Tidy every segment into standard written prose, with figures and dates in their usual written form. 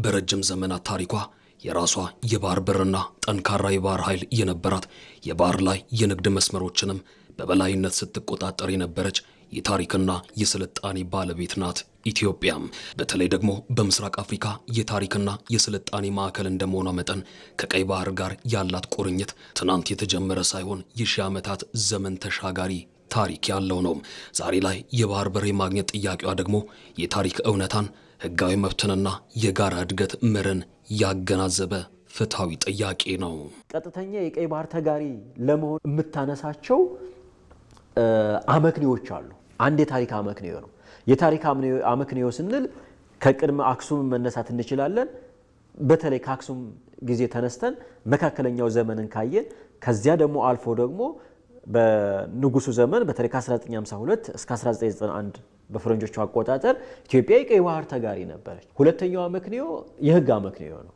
በረጅም ዘመናት ታሪኳ የራሷ የባህር በርና ጠንካራ የባህር ኃይል የነበራት የባህር ላይ የንግድ መስመሮችንም በበላይነት ስትቆጣጠር የነበረች የታሪክና የስልጣኔ ባለቤት ናት። ኢትዮጵያም በተለይ ደግሞ በምስራቅ አፍሪካ የታሪክና የስልጣኔ ማዕከል እንደመሆኗ መጠን ከቀይ ባህር ጋር ያላት ቁርኝት ትናንት የተጀመረ ሳይሆን የሺህ ዓመታት ዘመን ተሻጋሪ ታሪክ ያለው ነው። ዛሬ ላይ የባህር በር የማግኘት ጥያቄዋ ደግሞ የታሪክ እውነታን፣ ህጋዊ መብትንና የጋራ እድገት መርን ያገናዘበ ፍትሃዊ ጥያቄ ነው። ቀጥተኛ የቀይ ባህር ተጋሪ ለመሆን የምታነሳቸው አመክንዮዎች አሉ። አንድ የታሪክ አመክንዮ ነው። የታሪክ አመክንዮ ስንል ከቅድመ አክሱም መነሳት እንችላለን። በተለይ ከአክሱም ጊዜ ተነስተን መካከለኛው ዘመንን ካየን ከዚያ ደግሞ አልፎ ደግሞ በንጉሱ ዘመን በተለይ ከ1952 እስከ 1991 በፈረንጆቹ አቆጣጠር ኢትዮጵያ የቀይ ባህር ተጋሪ ነበረች። ሁለተኛው አመክንዮ የህግ አመክንዮ ነው።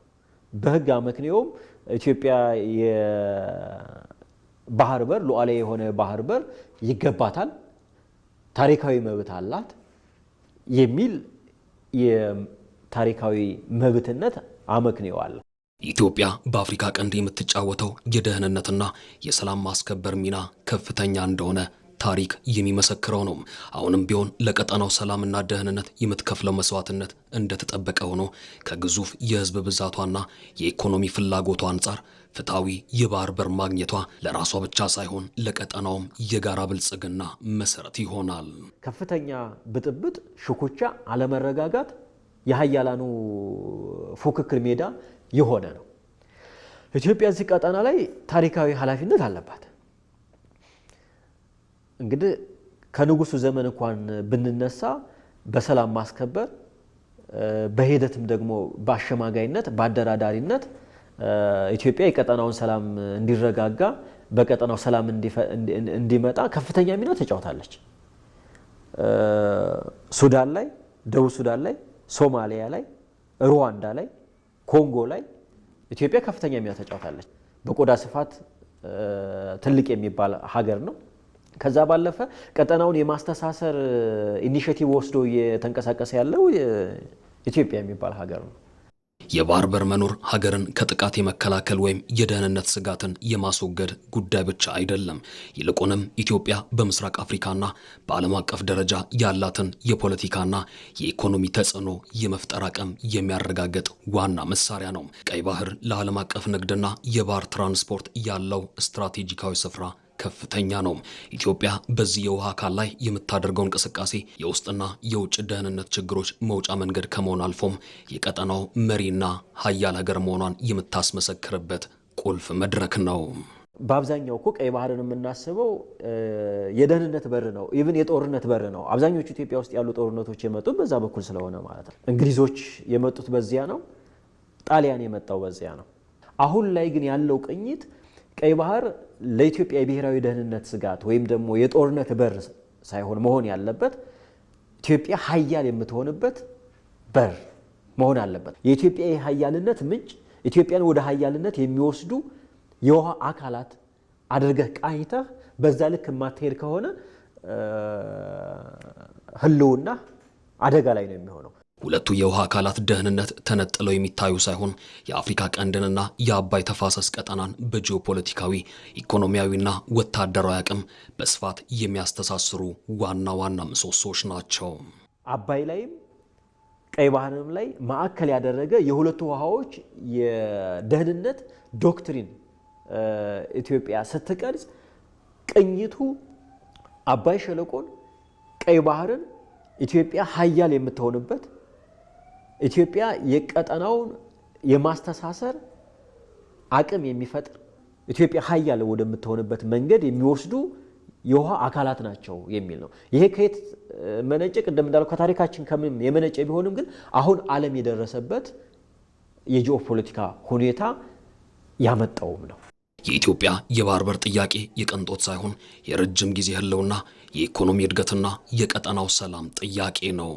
በህግ አመክንዮም ኢትዮጵያ የባህር በር ሉዓላዊ የሆነ ባህር በር ይገባታል፣ ታሪካዊ መብት አላት የሚል የታሪካዊ መብትነት አመክንዮ አለ። ኢትዮጵያ በአፍሪካ ቀንድ የምትጫወተው የደህንነትና የሰላም ማስከበር ሚና ከፍተኛ እንደሆነ ታሪክ የሚመሰክረው ነው። አሁንም ቢሆን ለቀጠናው ሰላምና ደህንነት የምትከፍለው መስዋዕትነት እንደተጠበቀ ሆኖ ከግዙፍ የህዝብ ብዛቷና የኢኮኖሚ ፍላጎቷ አንጻር ፍትሃዊ የባህር በር ማግኘቷ ለራሷ ብቻ ሳይሆን ለቀጠናውም የጋራ ብልጽግና መሰረት ይሆናል። ከፍተኛ ብጥብጥ፣ ሽኩቻ፣ አለመረጋጋት የሀያላኑ ፉክክር ሜዳ የሆነ ነው። ኢትዮጵያ እዚህ ቀጠና ላይ ታሪካዊ ኃላፊነት አለባት። እንግዲህ ከንጉሱ ዘመን እንኳን ብንነሳ በሰላም ማስከበር በሂደትም ደግሞ በአሸማጋይነት በአደራዳሪነት ኢትዮጵያ የቀጠናውን ሰላም እንዲረጋጋ በቀጠናው ሰላም እንዲመጣ ከፍተኛ ሚና ተጫውታለች። ሱዳን ላይ፣ ደቡብ ሱዳን ላይ፣ ሶማሊያ ላይ፣ ሩዋንዳ ላይ፣ ኮንጎ ላይ ኢትዮጵያ ከፍተኛ ሚና ተጫውታለች። በቆዳ ስፋት ትልቅ የሚባል ሀገር ነው። ከዛ ባለፈ ቀጠናውን የማስተሳሰር ኢኒሼቲቭ ወስዶ እየተንቀሳቀሰ ያለው ኢትዮጵያ የሚባል ሀገር ነው። የባህር በር መኖር ሀገርን ከጥቃት የመከላከል ወይም የደህንነት ስጋትን የማስወገድ ጉዳይ ብቻ አይደለም። ይልቁንም ኢትዮጵያ በምስራቅ አፍሪካና በዓለም አቀፍ ደረጃ ያላትን የፖለቲካና የኢኮኖሚ ተጽዕኖ የመፍጠር አቅም የሚያረጋግጥ ዋና መሳሪያ ነው። ቀይ ባህር ለዓለም አቀፍ ንግድና የባህር ትራንስፖርት ያለው ስትራቴጂካዊ ስፍራ ከፍተኛ ነው። ኢትዮጵያ በዚህ የውሃ አካል ላይ የምታደርገው እንቅስቃሴ የውስጥና የውጭ ደህንነት ችግሮች መውጫ መንገድ ከመሆን አልፎም የቀጠናው መሪና ሀያል ሀገር መሆኗን የምታስመሰክርበት ቁልፍ መድረክ ነው። በአብዛኛው እኮ ቀይ ባህርን የምናስበው የደህንነት በር ነው፣ ኢቭን የጦርነት በር ነው። አብዛኞቹ ኢትዮጵያ ውስጥ ያሉ ጦርነቶች የመጡት በዛ በኩል ስለሆነ ማለት ነው። እንግሊዞች የመጡት በዚያ ነው፣ ጣሊያን የመጣው በዚያ ነው። አሁን ላይ ግን ያለው ቅኝት ቀይ ባህር ለኢትዮጵያ የብሔራዊ ደህንነት ስጋት ወይም ደግሞ የጦርነት በር ሳይሆን መሆን ያለበት ኢትዮጵያ ሀያል የምትሆንበት በር መሆን አለበት። የኢትዮጵያ የሀያልነት ምንጭ ኢትዮጵያን ወደ ሀያልነት የሚወስዱ የውሃ አካላት አድርገህ ቃኝተህ በዛ ልክ የማትሄድ ከሆነ ህልውና አደጋ ላይ ነው የሚሆነው። ሁለቱ የውሃ አካላት ደህንነት ተነጥለው የሚታዩ ሳይሆን የአፍሪካ ቀንድንና የአባይ ተፋሰስ ቀጠናን በጂኦፖለቲካዊ ኢኮኖሚያዊና ወታደራዊ አቅም በስፋት የሚያስተሳስሩ ዋና ዋና ምሰሶች ናቸው። አባይ ላይም ቀይ ባህርም ላይ ማዕከል ያደረገ የሁለቱ ውሃዎች የደህንነት ዶክትሪን ኢትዮጵያ ስትቀርጽ ቅኝቱ አባይ ሸለቆን፣ ቀይ ባህርን ኢትዮጵያ ሀያል የምትሆንበት ኢትዮጵያ የቀጠናውን የማስተሳሰር አቅም የሚፈጥር ኢትዮጵያ ሀያል ወደምትሆንበት መንገድ የሚወስዱ የውሃ አካላት ናቸው የሚል ነው። ይሄ ከየት መነጨ? ቅድም እንዳልኩ ከታሪካችን ከምን የመነጨ ቢሆንም ግን አሁን ዓለም የደረሰበት የጂኦፖለቲካ ሁኔታ ያመጣውም ነው። የኢትዮጵያ የባህር በር ጥያቄ የቅንጦት ሳይሆን የረጅም ጊዜ ህልውና፣ የኢኮኖሚ እድገትና የቀጠናው ሰላም ጥያቄ ነው።